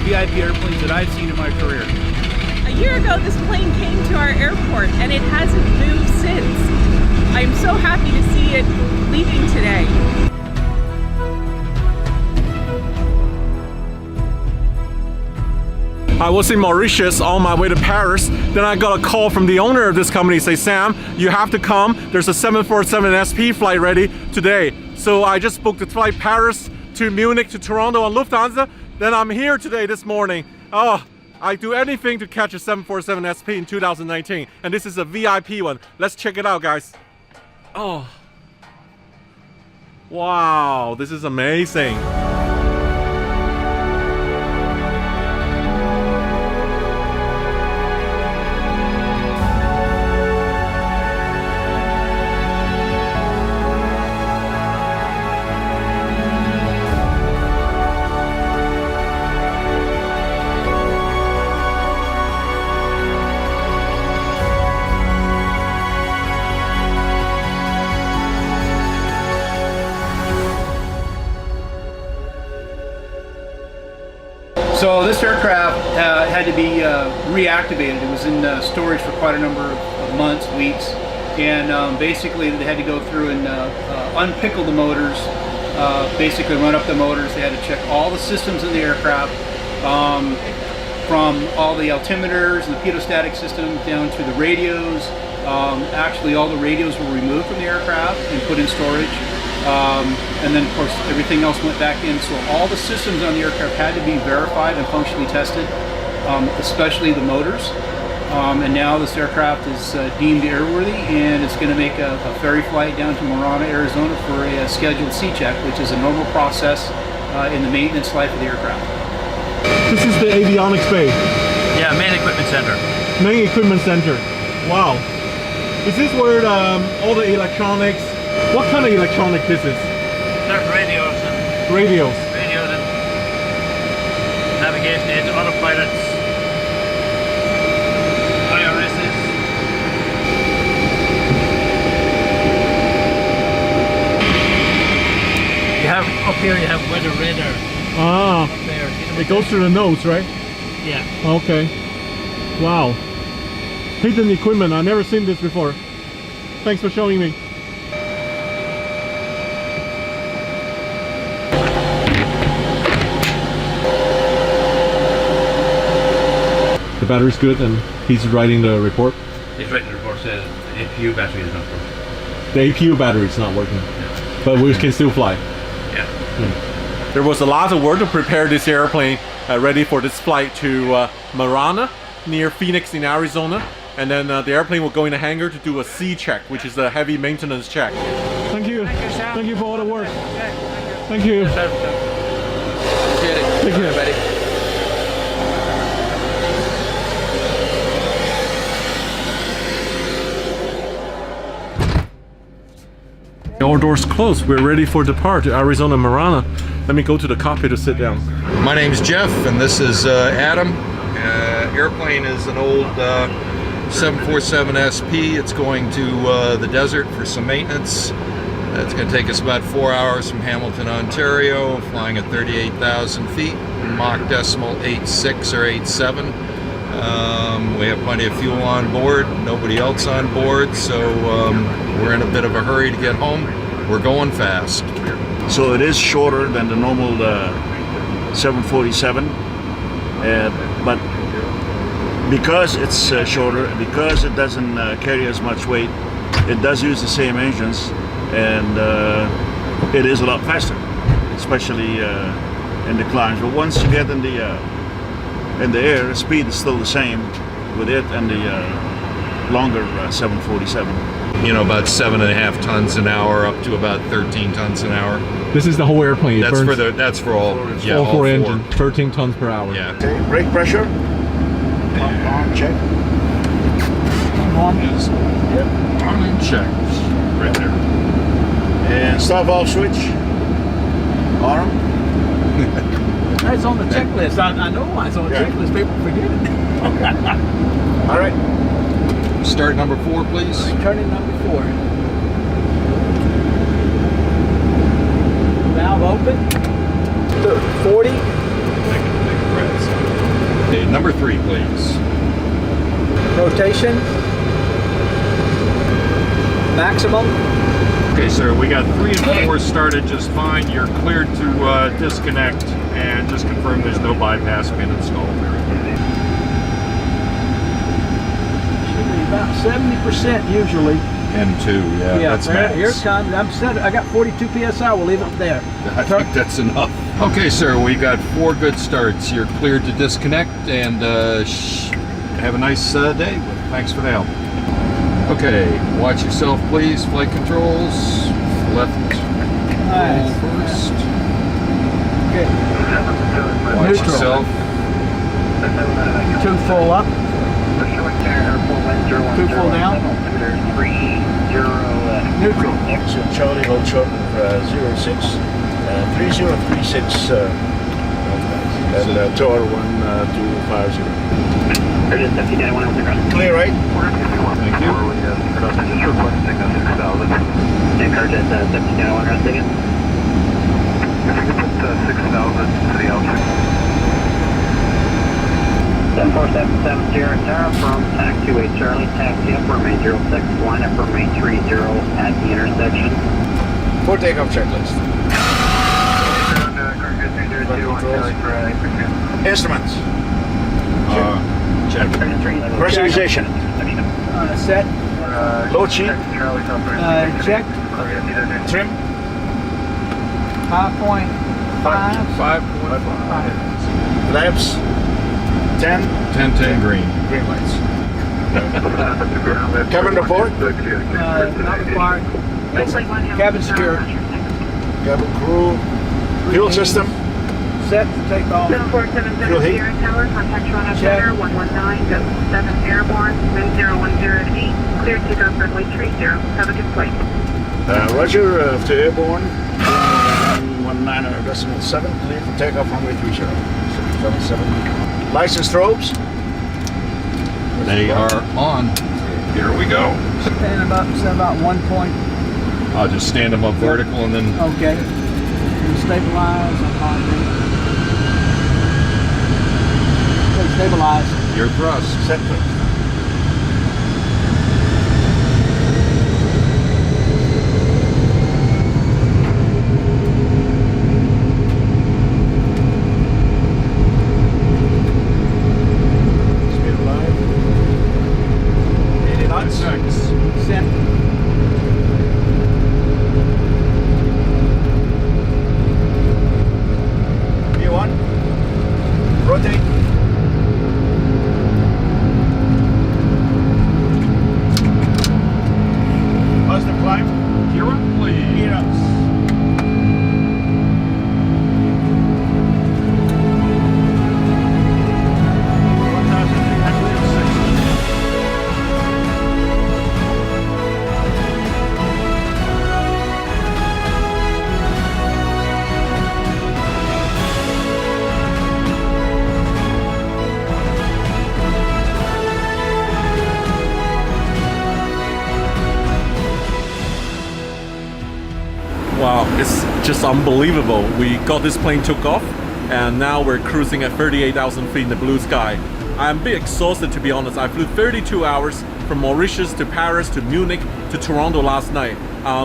VIP airplanes that I've seen in my career. A year ago, this plane came to our airport and it hasn't moved since. I'm so happy to see it leaving today. I was in Mauritius on my way to Paris. Then I got a call from the owner of this company, say, Sam, you have to come. There's a 747 SP flight ready today. So I just booked the flight Paris to Munich to Toronto on Lufthansa. Then I'm here today this morning. Oh, I do anything to catch a 747 SP in 2019. And this is a VIP one. Let's check it out, guys. Oh. Wow, this is amazing. So this aircraft had to be reactivated. It was in storage for quite a number of months, weeks, and basically they had to go through and unpickle the motors, basically run up the motors. They had to check all the systems in the aircraft, from all the altimeters and the pitot-static system down to the radios. Actually, all the radios were removed from the aircraft and put in storage. And then of course everything else went back in, so all the systems on the aircraft had to be verified and functionally tested, especially the motors. And now this aircraft is deemed airworthy, and it's going to make a ferry flight down to Marana, Arizona for a scheduled C-check, which is a normal process in the maintenance life of the aircraft. This is the avionics bay. Yeah, main equipment center. Main equipment center. Wow. Is this where all the electronics? What kind of electronic this is? There's radios and Radios. navigation aids, autopilots, IRSs. You have up here. You have weather radar. Ah. Up there. It goes through the nose, right? Yeah. Okay. Wow. Hidden equipment. I've never seen this before. Thanks for showing me. The battery's good, and he's writing the report. He's writing the report says the APU battery is not working. The APU battery is not working, Yeah. but we can still fly. Yeah. There was a lot of work to prepare this airplane ready for this flight to Marana, near Phoenix in Arizona. And then the airplane will go in the hangar to do a C check, which is a heavy maintenance check. Thank you. Thank you for all the work. Thank you. Take care, buddy. All doors closed. We're ready for depart to Arizona Marana. Let me go to the cockpit to sit down. My name's Jeff, and this is Adam. Airplane is an old 747 SP. It's going to the desert for some maintenance. It's going to take us about 4 hours from Hamilton, Ontario, flying at 38,000 feet, Mach decimal 86 or 87. We have plenty of fuel on board, nobody else on board, so we're in a bit of a hurry to get home. We're going fast. So it is shorter than the normal 747, but because it's shorter, because it doesn't carry as much weight, it does use the same engines, and it is a lot faster, especially in the climbs. But once you get in the air, the speed is still the same with it and the longer 747. You know, about 7.5 tons an hour up to about 13 tons an hour. This is the whole airplane. That's for the. That's for all. Yeah, all four engines. 13 tons per hour. Yeah. Okay, brake pressure. On check. On is. Yep. On and check. Right there. And start valve switch. Arm. It's on the checklist. I know why it's on the checklist. People forget it. All right. Start number 4, please. Turning number 4. Valve open. 40. Big breaths. number 3, please. Rotation. Maximum. Okay, sir, we got 3 and 4 started just fine. You're cleared to disconnect and just confirm there's no bypass pin installed. Should be about 70% usually. M2, yeah, that's max. Here it comes. I'm set. I got 42 psi. We'll leave it there. I think that's enough. Okay, sir, we got 4 good starts. You're cleared to disconnect and have a nice day. Thanks for the help. Okay, watch yourself, please. Flight controls, left Nice. first. Okay. Watch Neutral. yourself. 2 full up. 2 full down. Neutral. So Charlie hold short of 06, 3036, and tower 1250. Clear, right? Thank you. Descartes at 79 resting it. If you could put 6,000 to the altitude. 74770 from TAC 28 Charlie, taxi up for main 06, line up for main 30 at the intersection. For takeoff checklist. Instruments. Check. Pressurization. Set. Low cheat. Check. Trim. 5.5. 5.5. Lamps. 10. 10 green. Green lights. Cabin report. Not required. Cabin security. Cabin crew. Fuel system. Set to take off. 74770 Sierra Tower, contact Toronto Check. Center, 119.7 airborne, wind 0108, clear takeoff runway 30. Have a good flight. Roger, to airborne. 119.7, clear for takeoff runway 30. 777. License strobes. They are on. Here we go. Stand about 1 point. I'll just stand them up vertical and then Okay. And stabilize. Stabilize. your thrust. Set thrust. Speed of light. 80 knots. Set. V1. Rotate. Positive climb. Gear up, please. Gear ups. Wow, it's just unbelievable. We got this plane took off and now we're cruising at 38,000 feet in the blue sky. I'm a bit exhausted, to be honest. I flew 32 hours from Mauritius to Paris to Munich to Toronto last night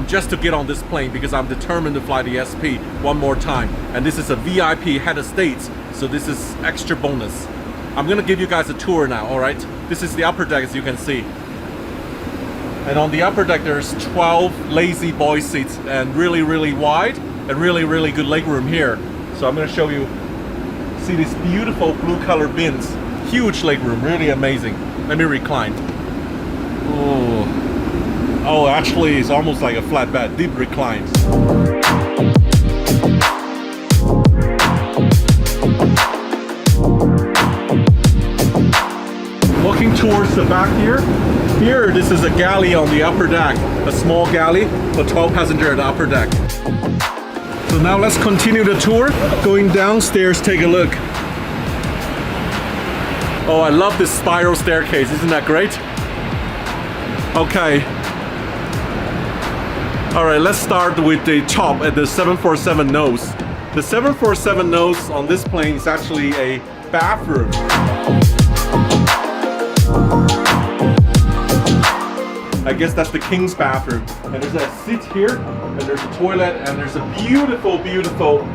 just to get on this plane because I'm determined to fly the SP one more time. And this is a VIP head of states, so this is extra bonus. I'm gonna give you guys a tour now, all right? This is the upper deck, as you can see. And on the upper deck, there's 12 lazy boy seats and really, really wide and really, really good legroom here. So I'm gonna show you, see these beautiful blue color bins. Huge legroom, really amazing. Let me recline. Oh, actually it's almost like a flatbed, deep recline. Walking towards the back here, this is a galley on the upper deck, a small galley for 12 passengers at the upper deck. So now let's continue the tour. Going downstairs, take a look. Oh, I love this spiral staircase, isn't that great? Okay. All right, let's start with the top at the 747 nose. The 747 nose on this plane is actually a bathroom. I guess that's the king's bathroom. And there's a seat here, and there's a toilet, and there's a beautiful, beautiful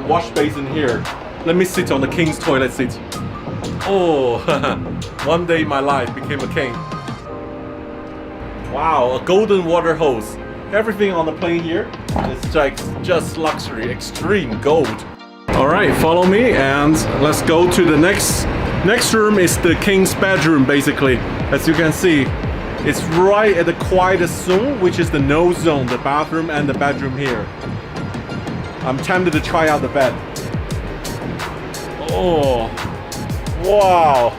wash basin here. Let me sit on the king's toilet seat. Oh, one day my life became a king. Wow, a golden water hose. Everything on the plane here is like just luxury, extreme gold. All right, follow me and let's go to the next room. Is the king's bedroom, basically. As you can see, it's right at the quietest zone, which is the no zone, the bathroom and the bedroom here. I'm tempted to try out the bed. Oh, wow,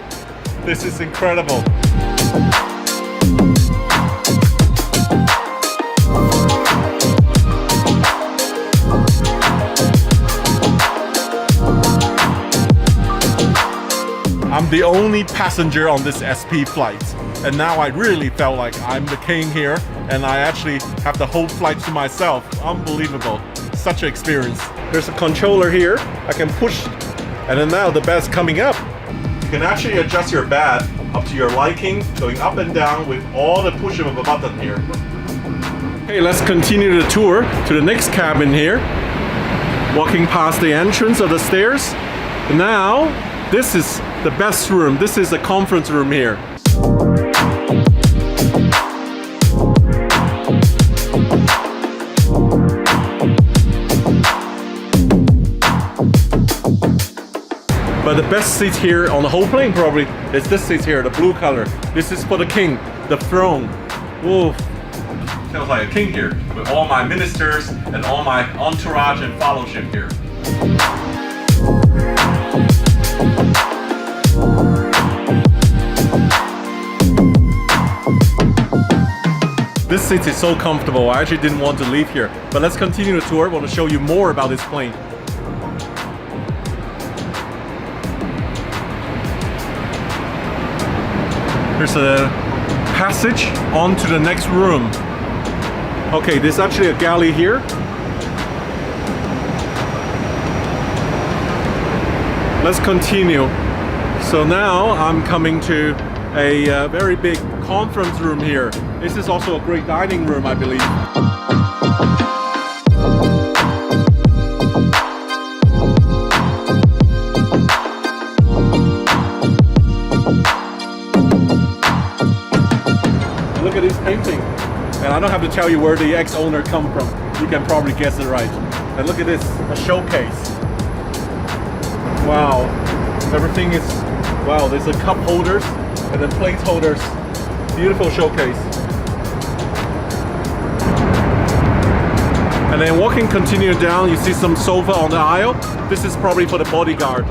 this is incredible. I'm the only passenger on this SP flight, and now I really felt like I'm the king here, and I actually have the whole flight to myself. Unbelievable, such an experience. There's a controller here, I can push, and then now the bed's coming up. You can actually adjust your bed up to your liking, going up and down with all the push of a button here. Okay, let's continue the tour to the next cabin here. Walking past the entrance of the stairs. And now, this is the best room. This is the conference room here. But the best seat here on the whole plane probably is this seat here, the blue color. This is for the king, the throne. Whoa, feels like a king here with all my ministers and all my entourage and fellowship here. This seat is so comfortable, I actually didn't want to leave here. But let's continue the tour. I want to show you more about this plane. There's a passage onto the next room. Okay, there's actually a galley here. Let's continue. So now I'm coming to a very big conference room here. This is also a great dining room, I believe. Look at this painting. And I don't have to tell you where the ex-owner come from. You can probably guess it right. And look at this, a showcase. Wow, everything is, wow, there's a cup holders and then plate holders. Beautiful showcase. And then walking, continue down, you see some sofa on the aisle. This is probably for the bodyguard.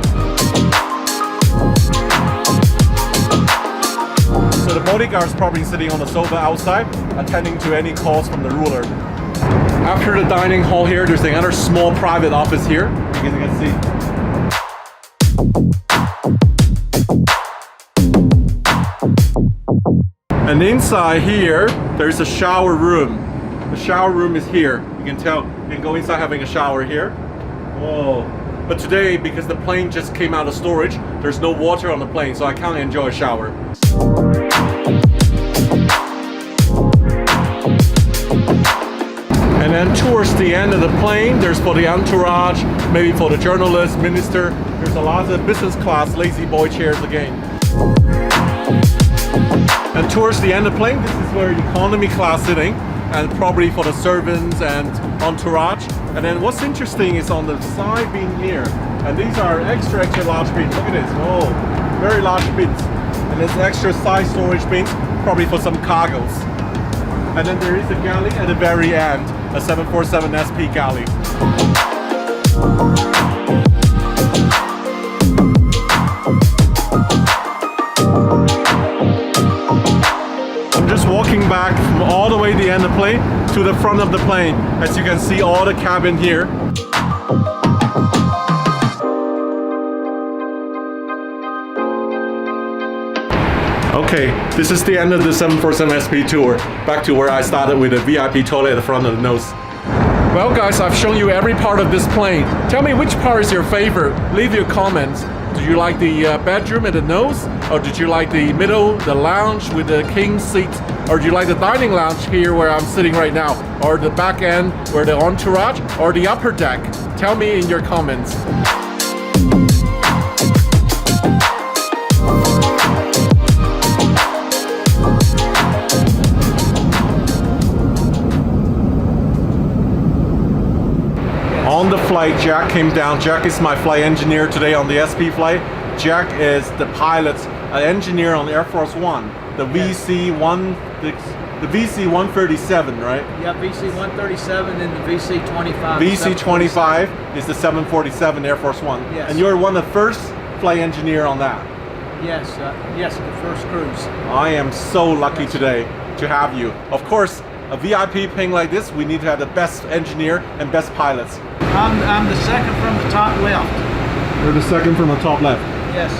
So the bodyguard's probably sitting on the sofa outside, attending to any calls from the ruler. After the dining hall here, there's another small private office here, as you can see. And inside here, there's a shower room. The shower room is here. You can tell, you can go inside having a shower here. Whoa. But today, because the plane just came out of storage, there's no water on the plane, so I can't enjoy a shower. And then towards the end of the plane, there's for the entourage, maybe for the journalist, minister, there's a lot of business class lazy boy chairs again. And towards the end of the plane, this is where economy class sitting, and probably for the servants and entourage. And then what's interesting is on the side beam here, and these are extra large bins. Look at this, oh, very large bins. And there's extra side storage bins, probably for some cargoes. And then there is a galley at the very end, a 747 SP galley. I'm just walking back from all the way to the end of the plane to the front of the plane. As you can see, all the cabin here. Okay, this is the end of the 747 SP tour. Back to where I started with a VIP toilet at the front of the nose. Well guys, I've shown you every part of this plane. Tell me which part is your favorite. Leave your comments. Did you like the bedroom and the nose? Or did you like the middle, the lounge with the king seat? Or do you like the dining lounge here where I'm sitting right now? Or the back end where the entourage? Or the upper deck? Tell me in your comments. On the flight, Jack came down. Jack is my flight engineer today on the SP flight. Jack is the pilot, engineer on Air Force One, the VC-137, right? Yeah, VC-137 and the VC-25. VC-25 is the 747 Air Force One. Yes. And you're one of the first flight engineer on that. Yes, yes, the first cruise. I am so lucky today to have you. Of course, a VIP plane like this, we need to have the best engineer and best pilots. I'm the second from the top left. You're the second from the top left. Yes.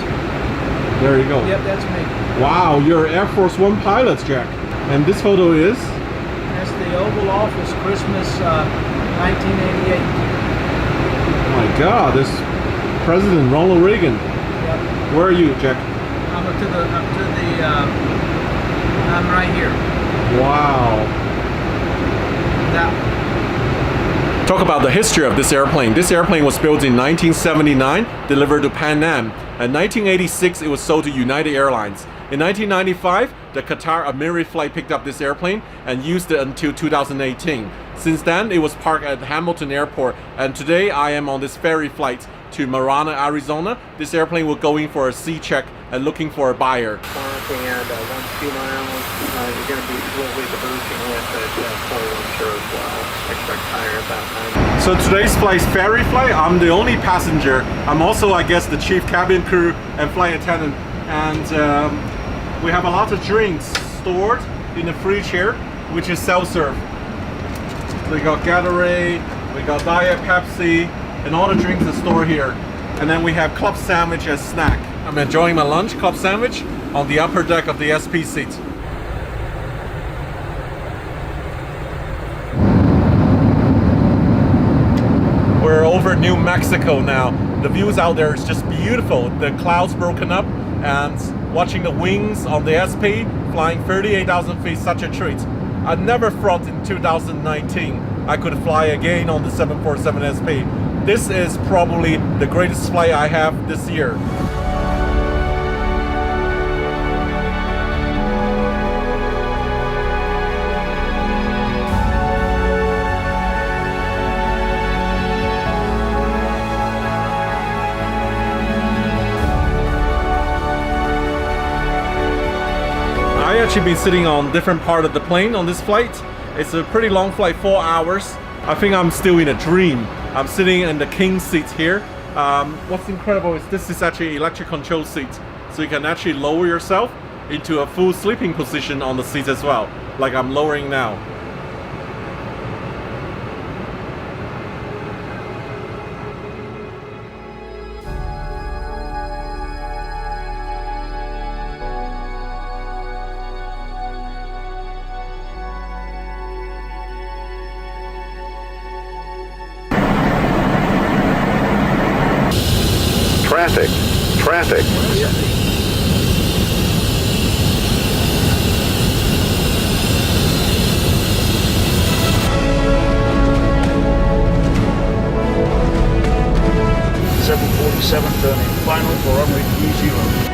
There you go. Yep, that's me. Wow, you're Air Force One pilots, Jack. And this photo is? That's the Oval Office, Christmas 1988. Oh my God, this President Ronald Reagan. Yep. Where are you, Jack? I'm right here. Wow. That. Talk about the history of this airplane. This airplane was built in 1979, delivered to Pan Am. In 1986, it was sold to United Airlines. In 1995, the Qatar Emiri flight picked up this airplane and used it until 2018. Since then, it was parked at Hamilton Airport, and today I am on this ferry flight to Marana, Arizona. This airplane will go in for a C-check and looking for a buyer. And 1 2 miles, you're going to be slowly diverging with it, 41 sure as well. Expect higher at that time. So today's flight is ferry flight. I'm the only passenger. I'm also, I guess, the chief cabin crew and flight attendant. And we have a lot of drinks stored in the fridge here, which is self-serve. We got Gatorade, we got Diet Pepsi, and all the drinks are stored here. And then we have club sandwich as snack. I'm enjoying my lunch, club sandwich, on the upper deck of the SP seat. We're over New Mexico now. The views out there is just beautiful. The clouds broken up and watching the wings on the SP flying 38,000 feet, such a treat. I never thought in 2019 I could fly again on the 747 SP. This is probably the greatest flight I have this year. I actually been sitting on different part of the plane on this flight. It's a pretty long flight, 4 hours. I think I'm still in a dream. I'm sitting in the king seat here. What's incredible is this is actually electric control seat. So you can actually lower yourself into a full sleeping position on the seat as well, like I'm lowering now. Traffic. Turning final for runway 30.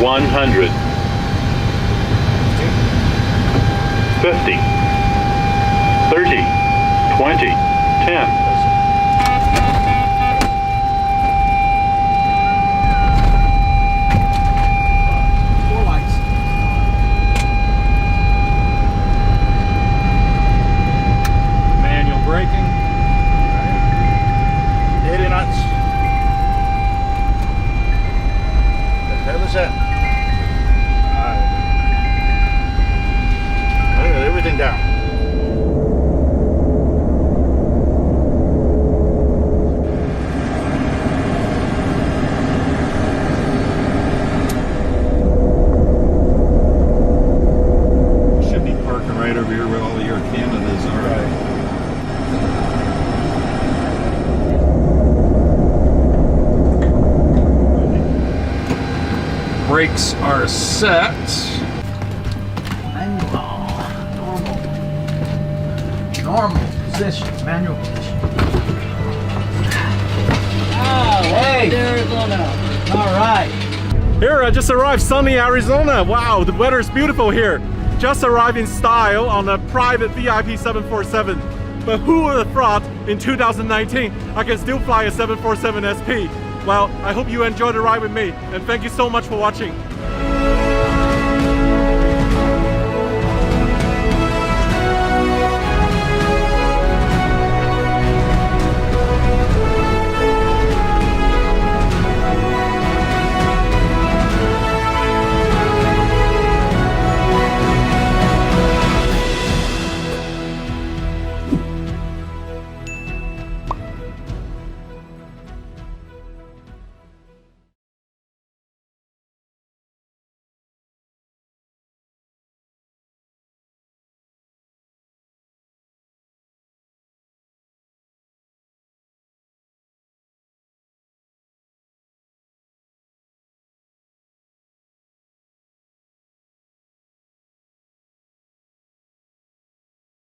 100. 50. 30. 20. 10. Four lights. Manual braking. 80 knots. The hell is that? Look at everything down. Should be parking right over here where all the Air Canadas are. Brakes are set. Normal position, manual position. Oh, hey, Arizona. All right. Here, I just arrived sunny Arizona. Wow, the weather is beautiful here. Just arrived in style on a private VIP 747. But who would have thought in 2019 I can still fly a 747 SP? Well, I hope you enjoyed the ride with me, and thank you so much for watching.